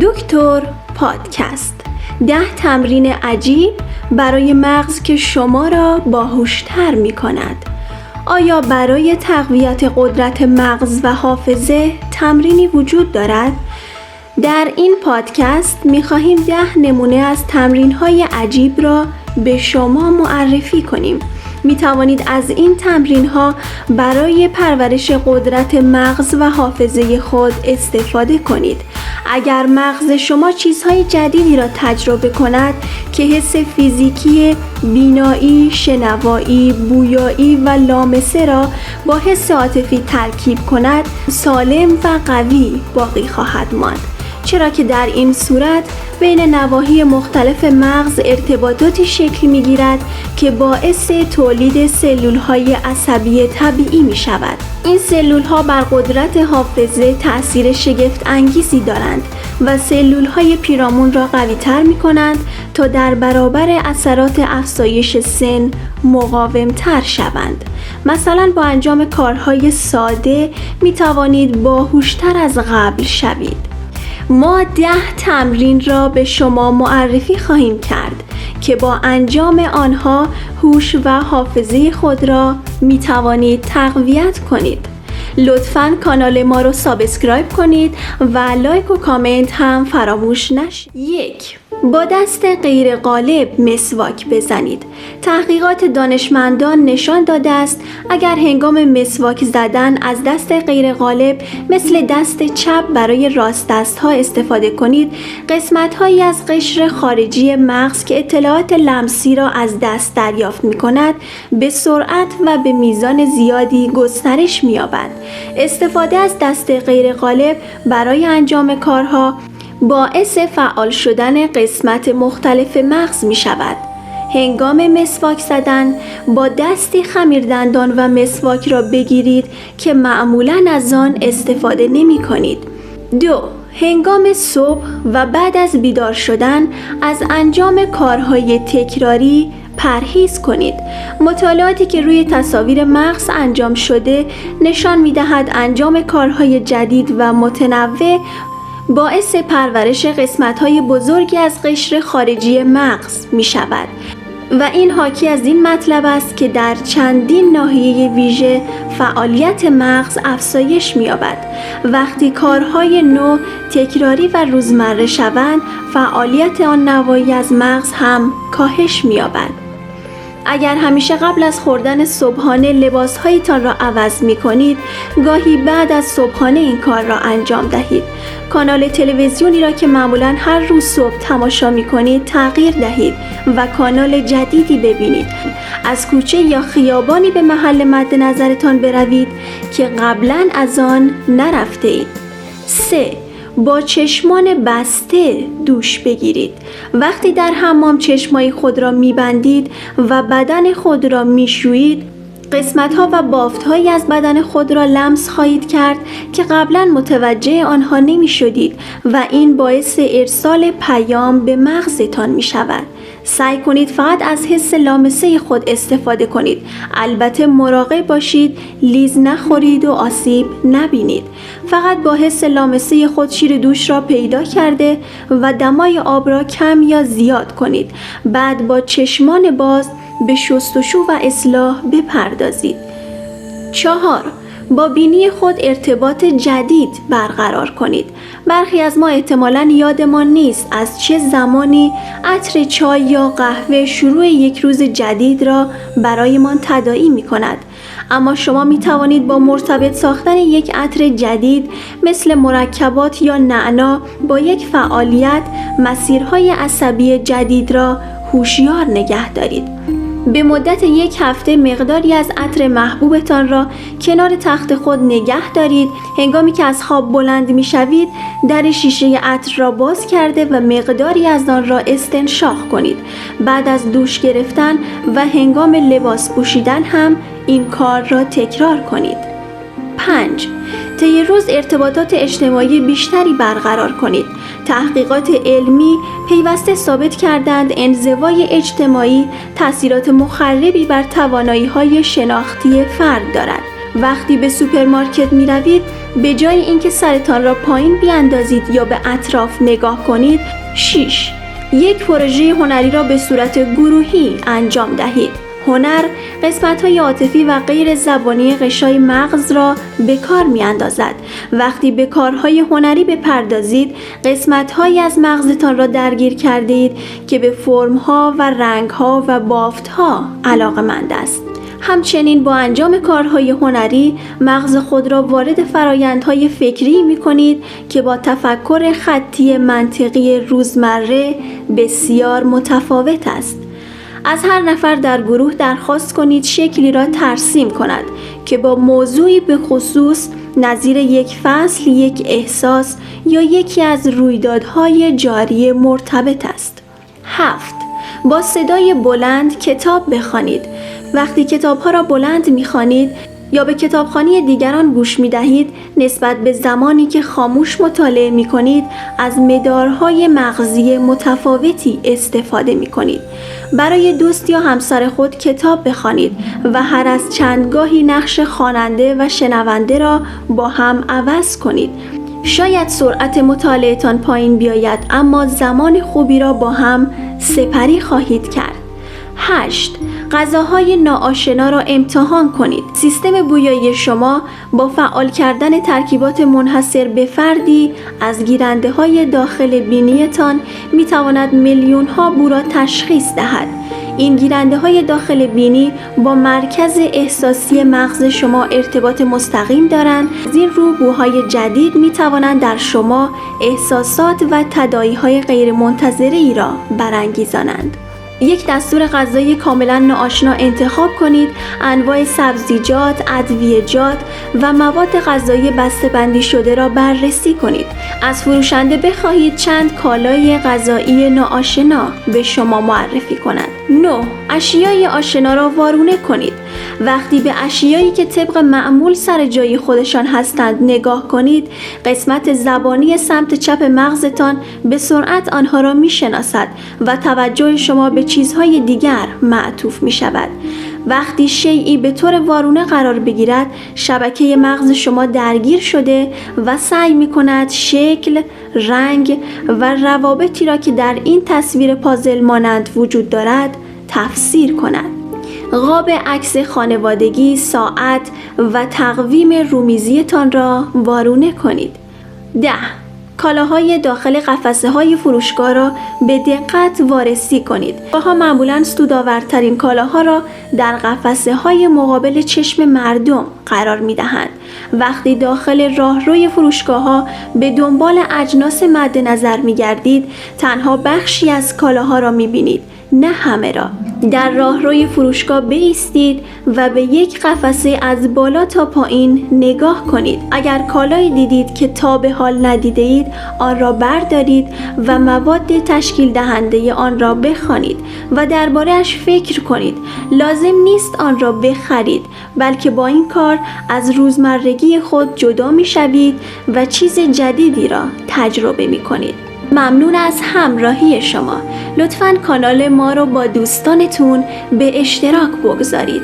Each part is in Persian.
دکتر پادکست 10 تمرین عجیب برای مغز که شما را باهوشتر می کند. آیا برای تقویت قدرت مغز و حافظه تمرینی وجود دارد؟ در این پادکست می خواهیم 10 نمونه از تمرین‌های عجیب را به شما معرفی کنیم. می توانید از این تمرین‌ها برای پرورش قدرت مغز و حافظه خود استفاده کنید. اگر مغز شما چیزهای جدیدی را تجربه کند که حس فیزیکی بینایی، شنوایی، بویایی و لامسه را با حس عاطفی ترکیب کند، سالم و قوی باقی خواهد ماند. چرا که در این صورت بین نواحی مختلف مغز ارتباطاتی شکل می‌گیرد که باعث تولید سلول‌های عصبی طبیعی می‌شود. این سلول‌ها بر قدرت حافظه تأثیر شگفت انگیزی دارند و سلول‌های پیرامون را قوی‌تر می‌کنند تا در برابر اثرات افزایش سن مقاوم‌تر شوند. مثلا با انجام کارهای ساده می‌توانید باهوش‌تر از قبل شوید. ما 10 تمرین را به شما معرفی خواهیم کرد که با انجام آنها هوش و حافظه خود را می توانید تقویت کنید. لطفاً کانال ما را سابسکرایب کنید و لایک و کامنت هم فراموش نشید. 1. با دست غیر غالب مسواک بزنید. تحقیقات دانشمندان نشان داده است اگر هنگام مسواک زدن از دست غیر غالب مثل دست چپ برای راست دست ها استفاده کنید، قسمت هایی از قشر خارجی مغز که اطلاعات لمسی را از دست دریافت می کند به سرعت و به میزان زیادی گسترش می یابد. استفاده از دست غیر غالب برای انجام کارها باعث فعال شدن قسمت مختلف مغز می شود. هنگام مسواک زدن با دستی خمیردندان و مسواک را بگیرید که معمولاً از آن استفاده نمی کنید. 2. هنگام صبح و بعد از بیدار شدن از انجام کارهای تکراری پرهیز کنید. مطالعاتی که روی تصاویر مغز انجام شده نشان می دهد انجام کارهای جدید و متنوع باعث پرورش قسمت‌های بزرگی از قشر خارجی مغز می شود و این حاکی از این مطلب است که در چندین ناحیه ویژه فعالیت مغز افزایش می یابد. وقتی کارهای نو تکراری و روزمره شوند، فعالیت آن نواحی از مغز هم کاهش می یابد. اگر همیشه قبل از خوردن صبحانه لباسهایتان را عوض می کنید، گاهی بعد از صبحانه این کار را انجام دهید. کانال تلویزیونی را که معمولاً هر روز صبح تماشا می کنید تغییر دهید و کانال جدیدی ببینید. از کوچه یا خیابانی به محل مد نظرتان بروید که قبلاً از آن نرفته اید. 3. با چشمان بسته دوش بگیرید. وقتی در حمام چشمای خود را می‌بندید و بدن خود را می‌شویید، قسمت‌ها و بافت‌هایی از بدن خود را لمس خواهید کرد که قبلاً متوجه آنها نمی‌شدید و این باعث ارسال پیام به مغزتان می‌شود. سعی کنید فقط از حس لامسه خود استفاده کنید. البته مراقب باشید لیز نخورید و آسیب نبینید. فقط با حس لامسه خود شیر دوش را پیدا کرده و دمای آب را کم یا زیاد کنید. بعد با چشمان باز به شستشو و اصلاح بپردازید. 4. با بینی خود ارتباط جدید برقرار کنید. برخی از ما احتمالاً یادمان نیست از چه زمانی عطر چای یا قهوه شروع یک روز جدید را برایمان تداعی می کند. اما شما می توانید با مرتبط ساختن یک عطر جدید مثل مرکبات یا نعنا با یک فعالیت مسیرهای عصبی جدید را هوشیار نگه دارید. به مدت 1 هفته مقداری از عطر محبوبتان را کنار تخت خود نگه دارید. هنگامی که از خواب بلند می شوید، در شیشه عطر را باز کرده و مقداری از آن را استنشاق کنید. بعد از دوش گرفتن و هنگام لباس پوشیدن هم این کار را تکرار کنید. 5. طی روز ارتباطات اجتماعی بیشتری برقرار کنید. تحقیقات علمی پیوسته ثابت کردند انزوای اجتماعی تأثیرات مخربی بر توانایی‌های شناختی فرد دارد. وقتی به سوپرمارکت می روید به جای اینکه سرتان را پایین بیاندازید یا به اطراف نگاه کنید. 6. یک پروژه هنری را به صورت گروهی انجام دهید. هنر قسمت‌های عاطفی و غیر زبانی غشای مغز را به کار می‌اندازد. وقتی به کارهای هنری بپردازید، قسمت‌هایی از مغزتان را درگیر کردید که به فرم‌ها و رنگ‌ها و بافت‌ها علاقه‌مند است. همچنین با انجام کارهای هنری مغز خود را وارد فرایندهای فکری می‌کنید که با تفکر خطی منطقی روزمره بسیار متفاوت است. از هر نفر در گروه درخواست کنید شکلی را ترسیم کند که با موضوعی به خصوص نظیر یک فصل، یک احساس یا یکی از رویدادهای جاری مرتبط است. 7. با صدای بلند کتاب بخوانید. وقتی کتاب‌ها را بلند می‌خوانید یا به کتابخوانی دیگران گوش می‌دهید، نسبت به زمانی که خاموش مطالعه می‌کنید، از مدارهای مغزی متفاوتی استفاده می‌کنید. برای دوست یا همسر خود کتاب بخوانید و هر از چندگاهی نقش خواننده و شنونده را با هم عوض کنید. شاید سرعت مطالعه‌تان پایین بیاید، اما زمان خوبی را با هم سپری خواهید کرد. 8. غذاهای ناآشنا را امتحان کنید. سیستم بویایی شما با فعال کردن ترکیبات منحصر به فردی از گیرنده‌های داخل بینیتان می‌تواند میلیون‌ها بو را تشخیص دهد. این گیرنده‌های داخل بینی با مرکز احساسی مغز شما ارتباط مستقیم دارند. از این رو بوهای جدید می‌توانند در شما احساسات و تداعی‌های غیرمنتظره‌ای را برانگیزانند. یک دستور غذایی کاملا ناآشنا انتخاب کنید. انواع سبزیجات، ادویه‌جات و مواد غذایی بسته‌بندی شده را بررسی کنید. از فروشنده بخواهید چند کالای غذایی ناآشنا به شما معرفی کند. 9. اشیای آشنا را وارونه کنید. وقتی به اشیایی که طبق معمول سر جای خودشان هستند نگاه کنید، قسمت زبانی سمت چپ مغزتان به سرعت آنها را می‌شناسد و توجه شما به چیزهای دیگر معطوف می‌شود. وقتی شیئی به طور وارونه قرار بگیرد، شبکه مغز شما درگیر شده و سعی می‌کند شکل، رنگ و روابطی را که در این تصویر پازل مانند وجود دارد تفسیر کند. قاب عکس خانوادگی، ساعت و تقویم رومیزیتان را وارونه کنید. 10. کالاهای داخل قفسه‌های فروشگاه را به دقت وارسی کنید. آنها معمولاً سودآورترین کالاها را در قفسه‌های مقابل چشم مردم قرار می‌دهند. وقتی داخل راهروی فروشگاه‌ها به دنبال اجناس مد نظر می‌گردید، تنها بخشی از کالاها را می‌بینید، نه همه را. در راهروی فروشگاه بایستید و به یک قفسه از بالا تا پایین نگاه کنید. اگر کالایی دیدید که تا به حال ندیده اید، آن را بردارید و مواد تشکیل دهنده آن را بخوانید و درباره‌اش فکر کنید. لازم نیست آن را بخرید، بلکه با این کار از روزمرگی خود جدا می‌شوید و چیز جدیدی را تجربه می‌کنید. ممنون از همراهی شما. لطفاً کانال ما رو با دوستانتون به اشتراک بگذارید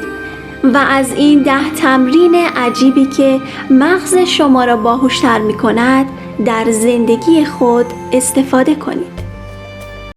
و از این 10 تمرین عجیبی که مغز شما را باهوش‌تر می‌کند در زندگی خود استفاده کنید.